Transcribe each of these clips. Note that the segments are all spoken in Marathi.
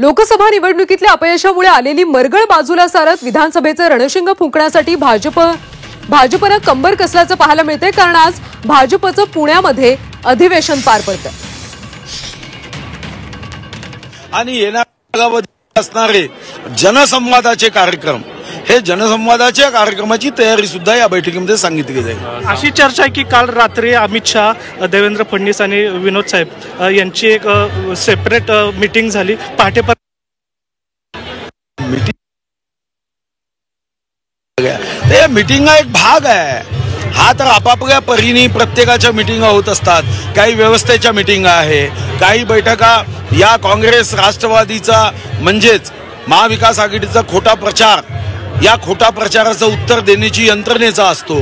लोकसभा निवडणुकीतल्या अपयशामुळे आलेली मरगळ बाजूला सारत विधानसभेचं रणशिंग फुंकण्यासाठी भाजपनं कंबर कसल्याचं पाहायला मिळतंय, कारण आज भाजपचं पुण्यामध्ये अधिवेशन पार पडतं आणि येणाऱ्या असणारे जनसंवादाचे कार्यक्रम, हे जनसंवादाच्या कार्यक्रमाची तयारी सुद्धा या बैठकीमध्ये सांगितली जाईल। अशी चर्चा आहे की काल रात्री अमित शाह, देवेंद्र फडणवीस आणि विनोद साहेब यांची एक सेपरेट मीटिंग झाली। पहाटे मीटिंग एक भाग आहे हा, तर आपापल्या परीने प्रत्येकाच्या मीटिंगा होत असतात। काही व्यवस्थेच्या मीटिंगा आहे, काही बैठका या काँग्रेस राष्ट्रवादीचा म्हणजेच महाविकास आघाडीचा खोटा प्रचार, या खोटा प्रचाराचं उत्तर देण्याची यंत्रणेचा असतो।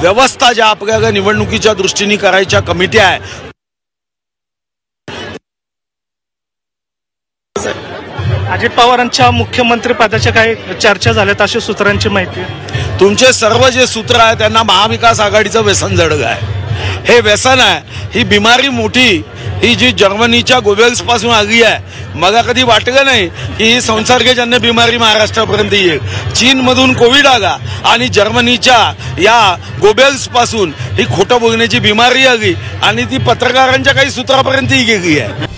व्यवस्था ज्या आपल्याला निवडणुकीच्या दृष्टीने करायच्या कमिट्या आहे, अजित पवारांच्या मुख्यमंत्री पदाच्या काही चर्चा झाल्यात अशा सूत्रांची माहिती आहे। तुमचे सर्व जे सूत्र आहे त्यांना महाविकास आघाडीचं व्यसन जडग आहे। हे व्यसन आहे, ही बिमारी मोठी, ही जी जर्मनीच्या गोबेल्स पासून आली आहे। मला कधी वाटलं नाही की ही संसर्गजन्य बिमारी महाराष्ट्रापर्यंत येईल। चीन मधून कोविड आला आणि जर्मनीच्या या गोबेल्स पासून ही खोटं बोलण्याची बिमारी आली आणि ती पत्रकारांच्या काही सूत्रापर्यंतही गेली आहे।